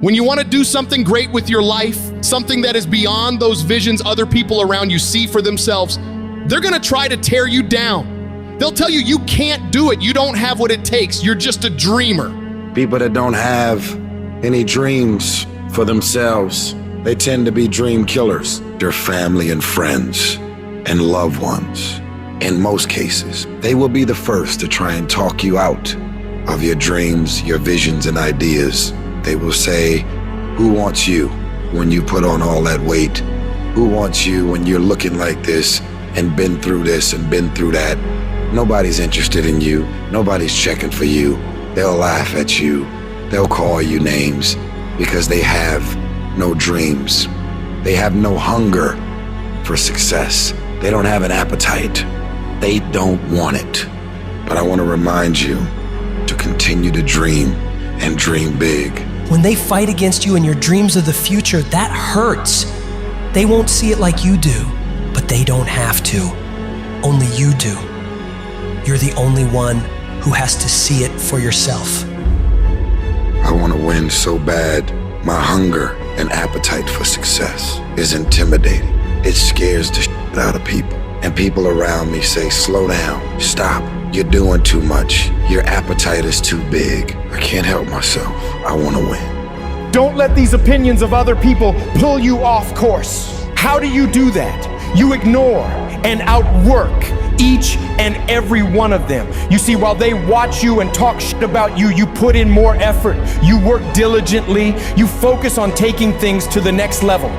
When you want to do something great with your life, something that is beyond those visions other people around you see for themselves, they're going to try to tear you down. They'll tell you you can't do it. You don't have what it takes. You're just a dreamer. People that don't have any dreams for themselves, they tend to be dream killers. Their family and friends and loved ones, in most cases, they will be the first to try and talk you out of your dreams, your visions and ideas. They will say, who wants you when you put on all that weight? Who wants you when you're looking like this and been through this and been through that? Nobody's interested in you. Nobody's checking for you. They'll laugh at you. They'll call you names because they have no dreams. They have no hunger for success. They don't have an appetite. They don't want it. But I want to remind you to continue to dream and dream big. When they fight against you and your dreams of the future, that hurts. They won't see it like you do, but they don't have to. Only you do. You're the only one who has to see it for yourself. I want to win so bad. My hunger and appetite for success is intimidating. It scares the shit out of people. And people around me say, slow down, stop. You're doing too much. Your appetite is too big. I can't help myself. I want to win. Don't let these opinions of other people pull you off course. How do you do that? You ignore and outwork each and every one of them. You see, while they watch you and talk shit about you, you put in more effort. You work diligently. You focus on taking things to the next level.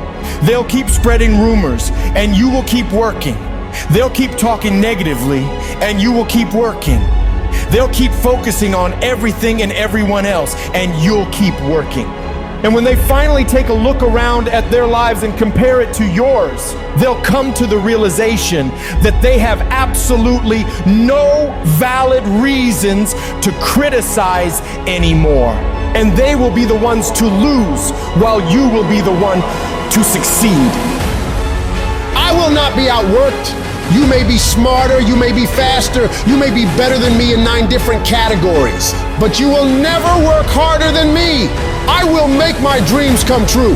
They'll keep spreading rumors and you will keep working. They'll keep talking negatively and you will keep working. They'll keep focusing on everything and everyone else and you'll keep working. And when they finally take a look around at their lives and compare it to yours, they'll come to the realization that they have absolutely no valid reasons to criticize anymore. And they will be the ones to lose while you will be the one to succeed. I will not be outworked. You may be smarter, you may be faster, you may be better than me in 9 different categories, but you will never work harder than me. I will make my dreams come true.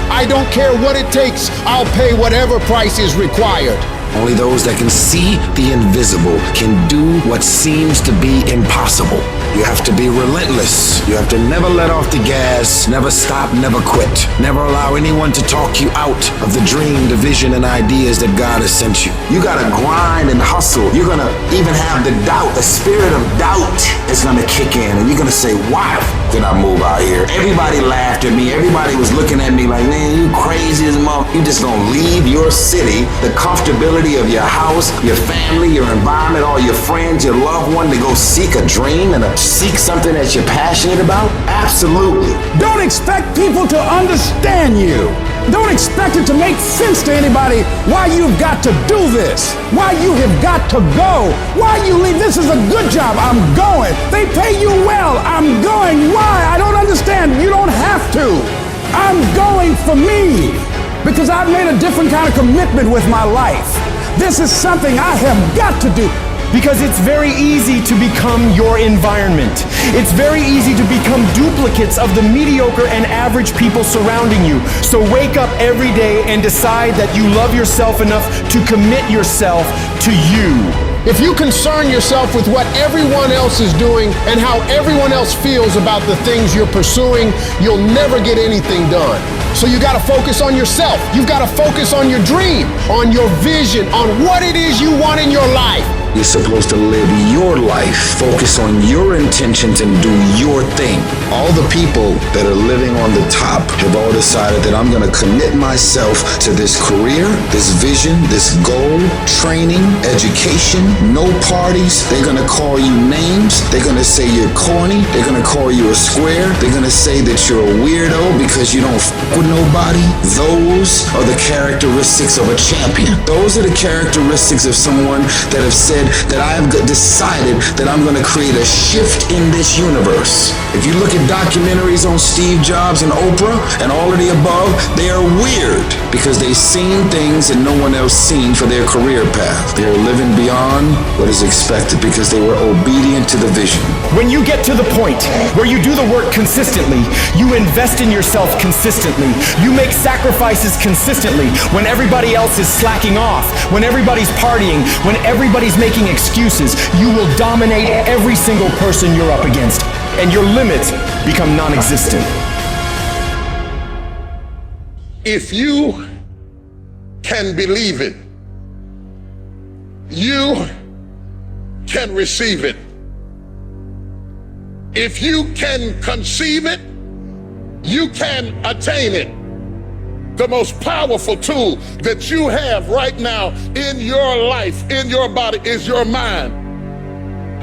I don't care what it takes. I'll pay whatever price is required. Only those that can see the invisible can do what seems to be impossible. You have to be relentless. You have to never let off the gas, never stop, never quit. Never allow anyone to talk you out of the dream, the vision, and ideas that God has sent you. You gotta grind and hustle. You're gonna even have the doubt, the spirit of doubt is gonna kick in, and you're gonna say, why did I move out here? Everybody laughed at me. Everybody was looking at me like, man, you crazy as mother. You just gonna leave your city, the comfortability of your house, your family, your environment, all your friends, your loved one, to go seek a dream and seek something that you're passionate about? Absolutely. Don't expect people to understand you. Don't expect it to make sense to anybody why you've got to do this, why you have got to go, why you leave. This is a good job. I'm going. They pay you well. I'm going. Why? I don't understand. You don't have to. I'm going for me because I've made a different kind of commitment with my life. This is something I have got to do. Because it's very easy to become your environment. It's very easy to become duplicates of the mediocre and average people surrounding you. So wake up every day and decide that you love yourself enough to commit yourself to you. If you concern yourself with what everyone else is doing and how everyone else feels about the things you're pursuing, you'll never get anything done. So you gotta focus on yourself. You've gotta focus on your dream, on your vision, on what it is you want in your life. You're supposed to live your life, focus on your intentions and do your thing. All the people that are living on the top have all decided that I'm gonna commit myself to this career, this vision, this goal, training, education, no parties. They're gonna call you names. They're gonna say you're corny. They're gonna call you a square. They're gonna say that you're a weirdo because you don't f with nobody. Those are the characteristics of a champion. Those are the characteristics of someone that have said that I have decided that I'm going to create a shift in this universe. If you look at documentaries on Steve Jobs and Oprah and all of the above, they are weird because they've seen things that no one else seen for their career path. They are living beyond what is expected because they were obedient to the vision. When you get to the point where you do the work consistently, you invest in yourself consistently, you make sacrifices consistently when everybody else is slacking off, when everybody's partying, when everybody's making excuses, you will dominate every single person you're up against, and your limits become non-existent. If you can believe it, you can receive it. If you can conceive it, you can attain it. The most powerful tool that you have right now in your life, in your body, is your mind.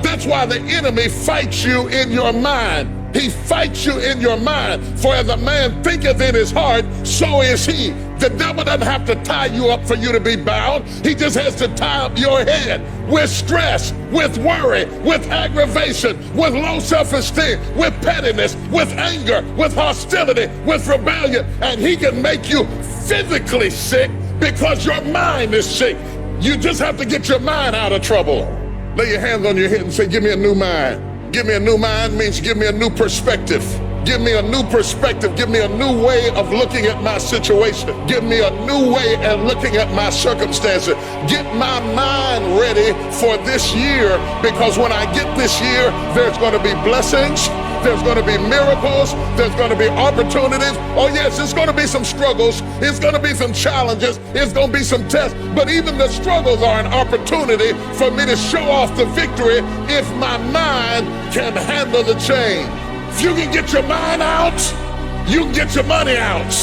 That's why the enemy fights you in your mind. He fights you in your mind. For as a man thinketh in his heart, so is he. The devil doesn't have to tie you up for you to be bound. He just has to tie up your head with stress, with worry, with aggravation, with low self-esteem, with pettiness, with anger, with hostility, with rebellion. And he can make you physically sick because your mind is sick. You just have to get your mind out of trouble. Lay your hands on your head and say, give me a new mind. Give me a new mind means give me a new perspective. Give me a new perspective. Give me a new way of looking at my situation. Give me a new way of looking at my circumstances. Get my mind ready for this year, because when I get this year, there's going to be blessings. There's going to be miracles. There's going to be opportunities. Oh yes, it's going to be some struggles. It's going to be some challenges. It's going to be some tests. But even the struggles are an opportunity for me to show off the victory if my mind can handle the change. If you can get your mind out, you can get your money out.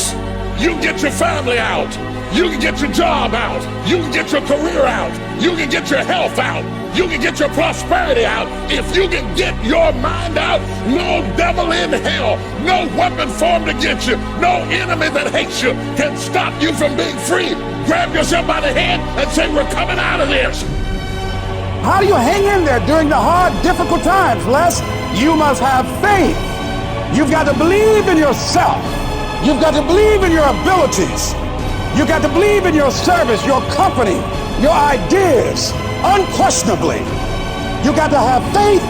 You can get your family out. You can get your job out. You can get your career out. You can get your health out. You can get your prosperity out. If you can get your mind out, no devil in hell, no weapon formed against you, no enemy that hates you can stop you from being free. Grab yourself by the head and say, we're coming out of this. How do you hang in there during the hard, difficult times, Les? You must have faith. You've got to believe in yourself. You've got to believe in your abilities. You've got to believe in your service, your company, your ideas, unquestionably. You've got to have faith,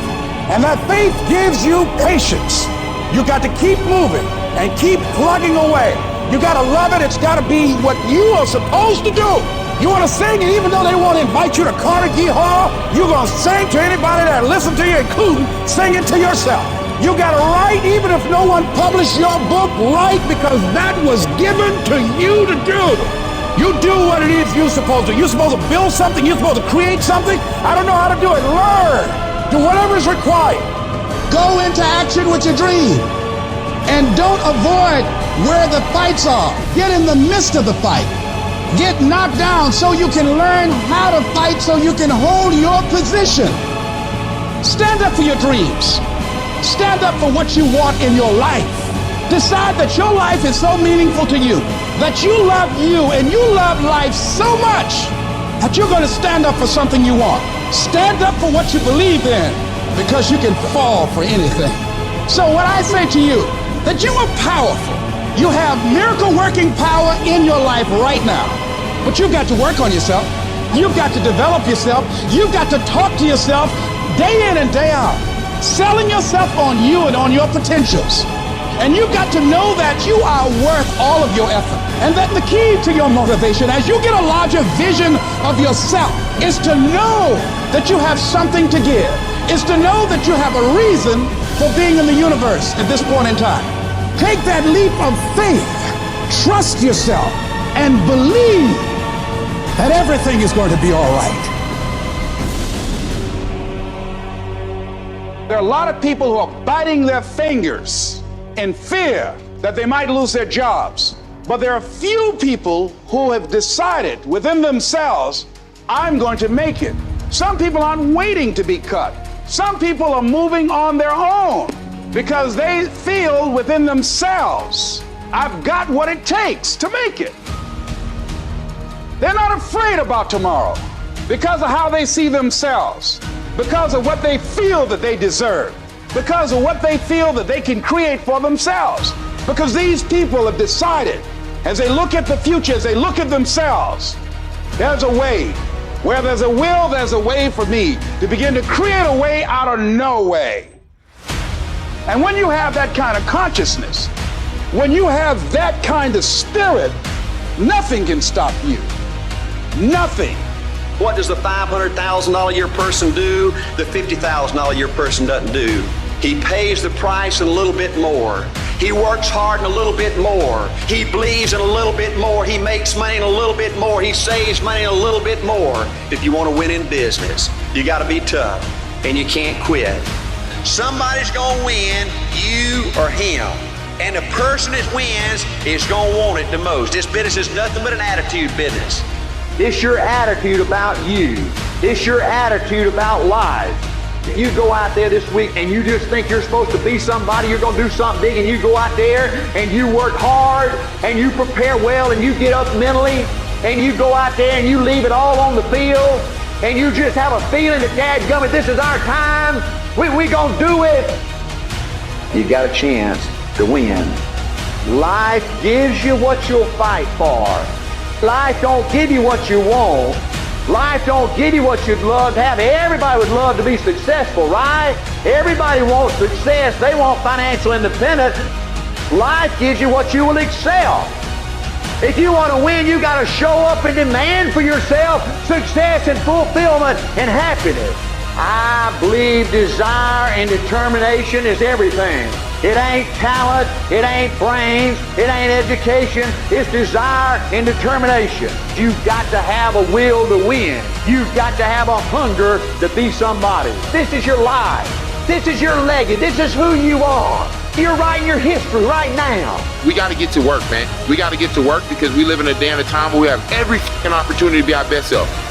and that faith gives you patience. You've got to keep moving and keep plugging away. You've got to love it. It's got to be what you are supposed to do. You want to sing, and even though they won't invite you to Carnegie Hall, you're going to sing to anybody that listens to you, including sing it to yourself. You got to write, even if no one published your book, write, because that was given to you to do. You do what it is you're supposed to. You're supposed to build something. You're supposed to create something. I don't know how to do it. Learn. Do whatever is required. Go into action with your dream. And don't avoid where the fights are. Get in the midst of the fight. Get knocked down so you can learn how to fight, so you can hold your position. Stand up for your dreams. Stand up for what you want in your life. Decide that your life is so meaningful to you, that you love you and you love life so much that you're going to stand up for something you want. Stand up for what you believe in, because you can fall for anything. So what I say to you, that you are powerful. You have miracle working power in your life right now, but you've got to work on yourself. You've got to develop yourself. You've got to talk to yourself day in and day out, selling yourself on you and on your potentials. And you've got to know that you are worth all of your effort. And that the key to your motivation, as you get a larger vision of yourself, is to know that you have something to give. Is to know that you have a reason for being in the universe at this point in time. Take that leap of faith, trust yourself, and believe that everything is going to be all right. There are a lot of people who are biting their fingers in fear that they might lose their jobs. But there are few people who have decided within themselves, I'm going to make it. Some people aren't waiting to be cut. Some people are moving on their own because they feel within themselves, I've got what it takes to make it. They're not afraid about tomorrow. because of how they see themselves, because of what they feel that they deserve, because of what they feel that they can create for themselves. Because these people have decided, as they look at the future, as they look at themselves, there's a way. Where there's a will, there's a way for me to begin to create a way out of no way. And when you have that kind of consciousness, when you have that kind of spirit, nothing can stop you. Nothing. What does the $500,000 a year person do the $50,000 a year person doesn't do? He pays the price and a little bit more. He works hard and a little bit more. He believes in a little bit more. He makes money and a little bit more. He saves money and a little bit more. If you want to win in business, you got to be tough and you can't quit. Somebody's going to win, you or him. And the person that wins is going to want it the most. This business is nothing but an attitude business. It's your attitude about you. It's your attitude about life. If you go out there this week and you just think you're supposed to be somebody, you're going to do something big, and you go out there and you work hard and you prepare well and you get up mentally and you go out there and you leave it all on the field and you just have a feeling that, dadgummit, this is our time, we going to do it. You got a chance to win. Life gives you what you'll fight for. Life don't give you what you want. Life don't give you what you'd love to have. Everybody would love to be successful, right? Everybody wants success. They want financial independence. Life gives you what you will excel. If you want to win, you got to show up and demand for yourself success and fulfillment and happiness. I believe desire and determination is everything. It ain't talent, it ain't brains, it ain't education, it's desire and determination. You've got to have a will to win. You've got to have a hunger to be somebody. This is your life. This is your legacy. This is who you are. You're writing your history right now. We got to get to work, man. We got to get to work because we live in a day and a time where we have every opportunity to be our best self.